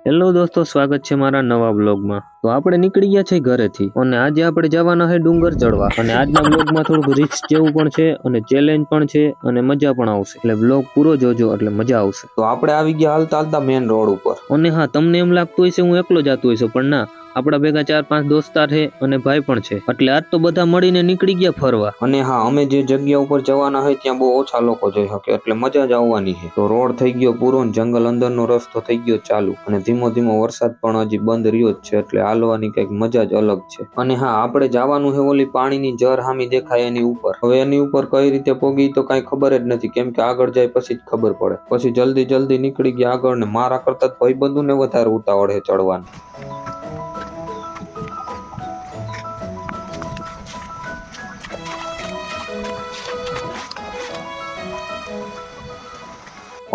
Hello દોસ્તો, સ્વાગત છે મારા નવા બ્લોગમાં। તો આપણે નીકળી ગયા છે ઘરેથી અને આજે આપણે જવાના છે ડુંગર ચડવા। અને આજના બ્લોગમાં થોડુંક રિસ્ક જેવું પણ છે અને ચેલેન્જ પણ છે અને મજા પણ આવશે, એટલે બ્લોગ પૂરો જોજો એટલે મજા આવશે। તો આપણે આવી ગયા હાલતા હાલતા મેન રોડ ઉપર। અને હા, તમને એમ લાગતું હશે હું એકલો જતો હશે, પણ ના, આપણા ભેગા 4-5 દોસ્તાર છે અને ભાઈ પણ છે, એટલે આજ તો બધા મળીને નીકળી ગયા ફરવા। અને હા, અમે જે જગ્યા ઉપર જવાના હોય ત્યાં બહુ ઓછા લોકો જઈ શકે, એટલે મજા જ આવવાની છે। તો રોડ થઈ ગયો પૂરો, જંગલ અંદરનો રસ્તો થઈ ગયો ચાલુ, અને ધીમો ધીમો વરસાદ પણ હજી બંધ રહ્યો જ છે, એટલે હાલવાની કઈક મજા જ અલગ છે। અને હા, આપણે જવાનું છે ઓલી પાણીની જર હામી દેખાય એની ઉપર। હવે એની ઉપર કઈ રીતે પોગી તો કઈ ખબર જ નથી, કેમ કે આગળ જાય પછી જ ખબર પડે। પછી જલ્દી નીકળી ગયા આગળ, ને મારા કરતા ભાઈબંધુ ને વધારે ઉતાવળ છે ચડવાની।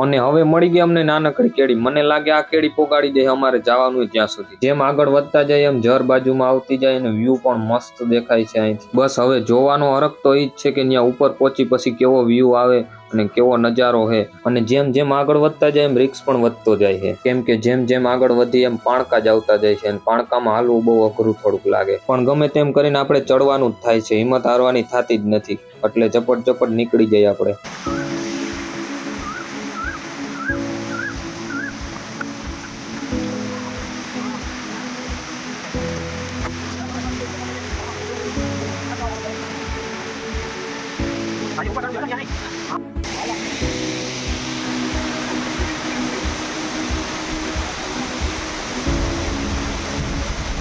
અને હવે મળી ગયા અમને નાનકડી કેડી। મને લાગે આ કેડી પોગાડી દે અમારે જવાનું ત્યાં સુધી। જેમ આગળ વધતા જાય એમ જર બાજુમાં આવતી જાય અને વ્યૂ પણ મસ્ત દેખાય છે અહીંથી। બસ હવે જોવાનો હરખ તો ઈ જ છે કે ત્યાં ઉપર પહોંચી પછી કેવો વ્યૂ આવે અને કેવો નજારો છે। અને જેમ જેમ આગળ વધતા જાય એમ રિસ્ક પણ વધતો જાય છે, કેમ કે જેમ જેમ આગળ વધી એમ પાણકા જ આવતા જાય છે, અને પાણકામાં હાલવું બહુ અઘરું થોડુંક લાગે, પણ ગમે તેમ કરીને આપણે ચડવાનું જ થાય છે, હિંમત હારવાની થતી જ નથી, એટલે ઝપટ નીકળી જાય આપણે।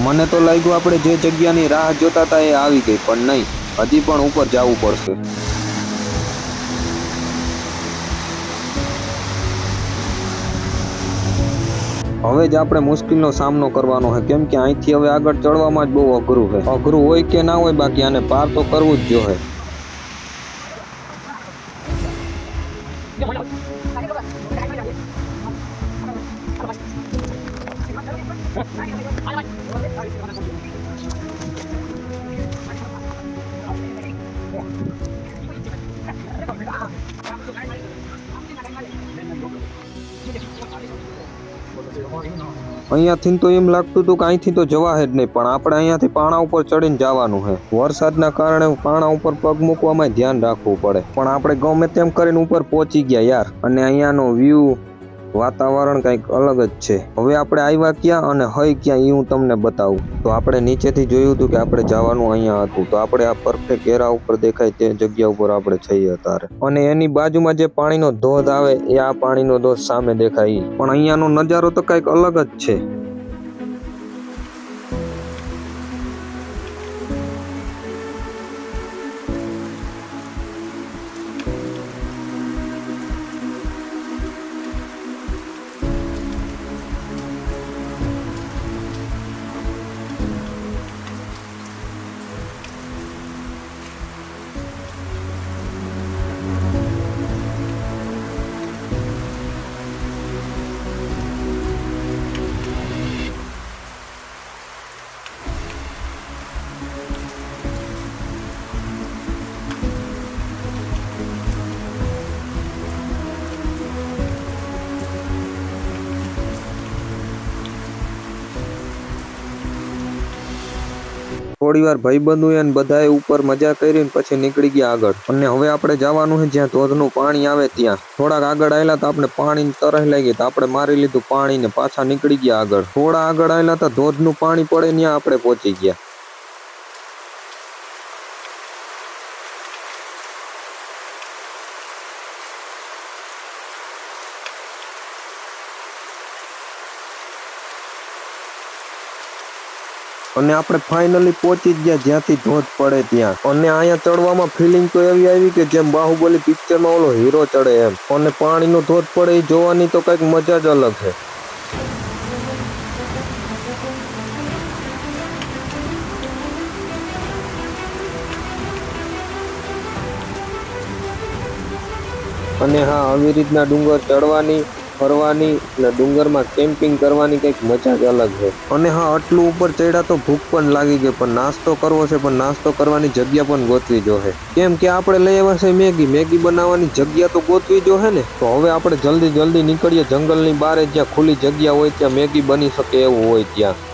મને તો લાગ્યું આપણે જે જગ્યાની રાહ જોતા હતા એ આવી ગઈ, પણ નહીં, હજી પણ ઉપર જવું પડશે। હવે જ આપણે મુશ્કેલનો સામનો કરવાનો છે, કેમ કે અહીંથી હવે આગળ ચડવામાં જ બહુ અઘરું છે। અઘરું હોય કે ના હોય, બાકી આને પાર તો કરવું જ જોઈએ। અહીંયાથી તો એમ લાગતું હતું કે અહીંથી તો જવા જ નહીં, પણ આપણે અહીંયાથી પાણા ઉપર ચડીને જવાનું છે। વરસાદના કારણે પાણા ઉપર પગ મૂકવામાં ધ્યાન રાખવું પડે, પણ આપણે ગમે તેમ કરીને ઉપર પહોંચી ગયા યાર। અને અહીંયાનો વ્યૂ, વાતાવરણ કંઈક અલગ જ છે। હવે આપણે આવ્યા ક્યાં અને હઈ ક્યાં એ હું તમને બતાવું। તો આપણે નીચેથી જોયું હતું કે આપણે જવાનું અહીંયા હતું, તો આપણે આ પરફેક્ટ ઘેરા ઉપર દેખાય તે જગ્યા ઉપર આપણે જઈએ અત્યારે। અને એની બાજુમાં જે પાણીનો ધોધ આવે એ આ પાણીનો ધોધ સામે દેખાય, પણ અહીંયાનો નજારો તો કંઈક અલગ જ છે। થોડી વાર ભાઈબંધુ અને બધાએ ઉપર મજા કરી પછી નીકળી ગયા આગળ, અને હવે આપણે જવાનું છે જ્યાં ધોધનું પાણી આવે ત્યાં। થોડાક આગળ આવેલા તો આપણે પાણીની તરસ લાગી, તો આપણે મારી લીધું પાણી ને પાછા નીકળી ગયા આગળ। થોડા આગળ આવેલા તો ધોધનું પાણી પડે ત્યાં આપણે પહોંચી ગયા। અને આપણે ફાઇનલી પહોંચી જ ગયા જ્યાંથી ધોધ પડે ત્યાં। અને અહીંયા ચડવામાં ફિલિંગ તો એવી આવી કે જેમ બાહુબલી પિક્ચરમાં ઓલો હીરો ચડે એમ, અને પાણીનો ધોધ પડે એ જોવાની તો કંઈક મજા જ અલગ છે। અને હા, આવી રીતના ડુંગર ચડવાની ફરવાની અને ડુંગરમાં કેમ્પિંગ કરવાની કંઈક મજા જ અલગ છે. અને હા, આટલું ઉપર ચડ્યા તો ભૂખ પણ લાગી ગઈ, પણ નાસ્તો કરવો છે, પણ નાસ્તો કરવાની જગ્યા પણ ગોતવી જોશે. કેમ કે આપણે લઈ આવ્યા છે મેગી બનાવવાની જગ્યા તો ગોતવી જોશે ને. તો હવે આપણે જલ્દી નીકળીએ જંગલની બહાર, જ્યાં ખુલ્લી જગ્યા હોય, ત્યાં મેગી બની શકે એવું હોય ત્યાં.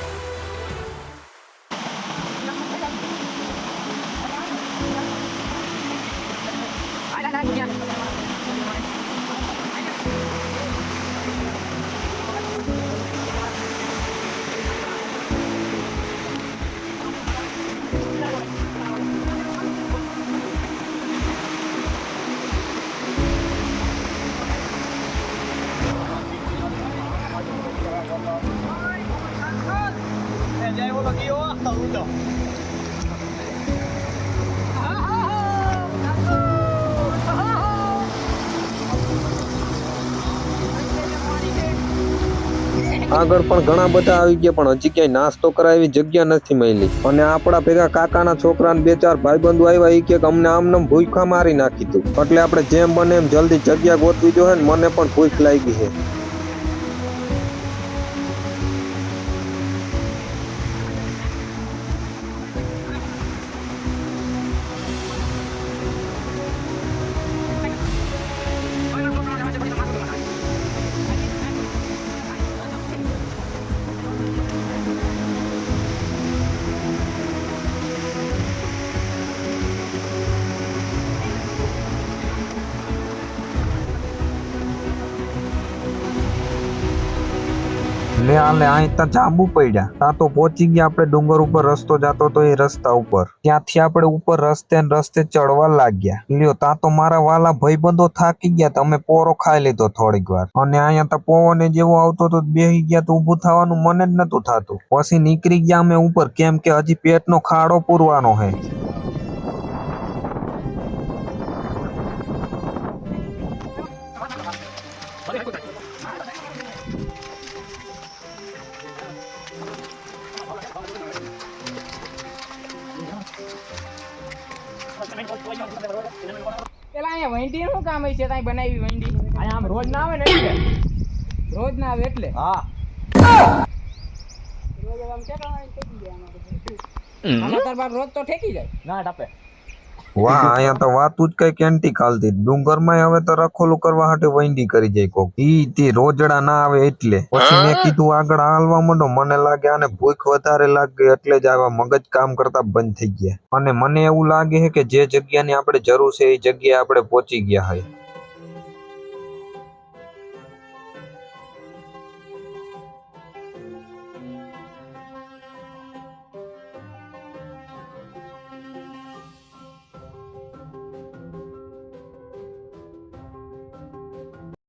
આગળ પણ ઘણા બધા આવી ગયા, પણ હજી ક્યાંય નાસ્તો કરાય એવી જગ્યા નથી મળી. અને આપણા ભેગા કાકાના છોકરાને 2-4 ભાઈબંધો આવ્યા, એ કે અમને આમને ભૂખા મારી નાખી તું. એટલે આપણે જેમ બને એમ જલ્દી જગ્યા ગોતવી જોઈએ ને. મને પણ ભૂખ લાગી છે. અહીં ત્યાં જાંબુ પડ્યા. ત્યાં તો પહોંચી ગયા આપણે. ડુંગર ઉપર રસ્તો જતો તો એ રસ્તા ઉપર, ત્યાંથી આપણે ઉપર રસ્તે ચડવા લાગ્યા. લ્યો, ત્યાં તો મારા વાલા ભાઈબંધો થાકી ગયા. તમે પોરો ખાઈ લીધો થોડીક વાર, અને અહીંયા તો પવન જેવો આવતો તો બેસી ગયા તો ઊભું થવાનું મને જ નતું થતું. પછી નીકળી ગયા અમે ઉપર, કેમ કે હજી પેટનો ખાડો પૂરવાનો છે. પેલા અહીંયા વંડી નું કામ હોય છે, ત્યાં બનાવી વંડી અહીંયા આમ રોજ ના આવે ને એટલે રોજ ના આવે એટલે હા રોજ આમ ઠેકાવા ઠેકી જાય આમાં તાર બાર રોજ તો ઠેકી જાય ના ટપે. વાહ, અહીંયા તો વાતું જ કઈ કેન્ટી ખાલતી. ડુંગરમાં હવે તો રખોલું કરવા હાટે વંડી કરી જાય કોક. ઈ રોજડા ના આવે એટલે. પછી મેં કીધું આગળ હાલવા માંડો. મને લાગે આને ભૂખ વધારે લાગે એટલે જ આવા મગજ કામ કરતા બંધ થઈ ગયા. અને મને એવું લાગે છે કે જે જગ્યાની આપણે જરૂર છે એ જગ્યાએ આપણે પહોંચી ગયા હોય.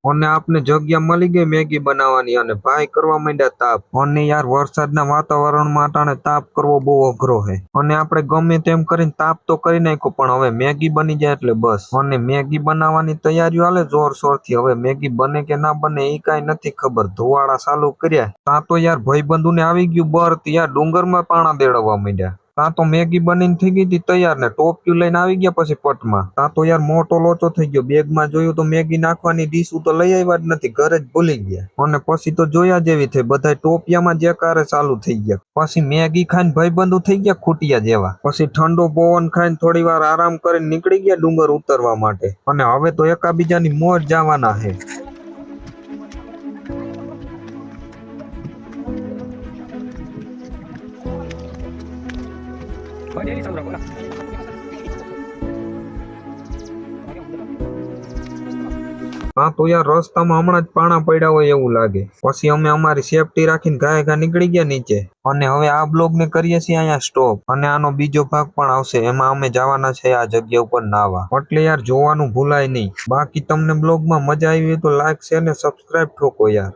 અને આપને જગ્યા મળી ગઈ મેગી બનાવવાની, અને ભાઈ કરવા માંડ્યા તાપ. અને યાર, વરસાદના વાતાવરણમાં અટાણે તાપ કરવો બહુ અઘરો છે. અને આપણે ગમે તેમ કરીને તાપ તો કરી નાખ્યો, પણ હવે મેગી બની જાય એટલે બસ. અને મેગી બનાવવાની તૈયારીઓ હાલે જોરશોરથી. હવે મેગી બને કે ના બને એ કાંઈ નથી ખબર. ધુવાડા ચાલુ કર્યા ત્યાં તો યાર ભાઈબંધુને આવી ગયું બર્થ. યાર ડુંગરમાં પાણા દેડવા માંડ્યા. ત્યાં તો મેગી બનીને થઈ ગઈ હતી તૈયાર, ને ટોપિયું લઈને આવી ગયા પછી પટમાં. ત્યાં તો યાર મોટો લોચો થઈ ગયો. બેગમાં જોયું તો મેગી નાખવાની ડીશું તો લઈ આવ્યા જ નથી, ઘરે જ ભૂલી ગયા. અને પછી તો જોયા જેવી થઈ, બધા ટોપિયામાં જેકારે ચાલુ થઈ ગયા. પછી મેગી ખાઈને ભાઈબંધુ થઈ ગયા ખૂટિયા જેવા. પછી ઠંડો પવન ખાઈને થોડી વાર આરામ કરીને નીકળી ગયા ડુંગર ઉતરવા માટે. અને હવે તો એકાબીજાની મોજ જવાના છે. હા તો યાર, રસ્તામાં હમણાં જ પાણા પડ્યા હોય એવું લાગે. પછી અમે અમારી સેફટી રાખીને ઘાય નીકળી ગયા નીચે. અને હવે આ બ્લોગ ને કરીએ છીએ અહીંયા સ્ટોપ. અને આનો બીજો ભાગ પણ આવશે, એમાં અમે જવાના છે આ જગ્યા ઉપર નાવા. એટલે યાર જોવાનું ભૂલાય નહીં. બાકી તમને બ્લોગમાં મજા આવી હોય તો લાઈક, શેર ને સબસ્ક્રાઇબ ઠોકો યાર.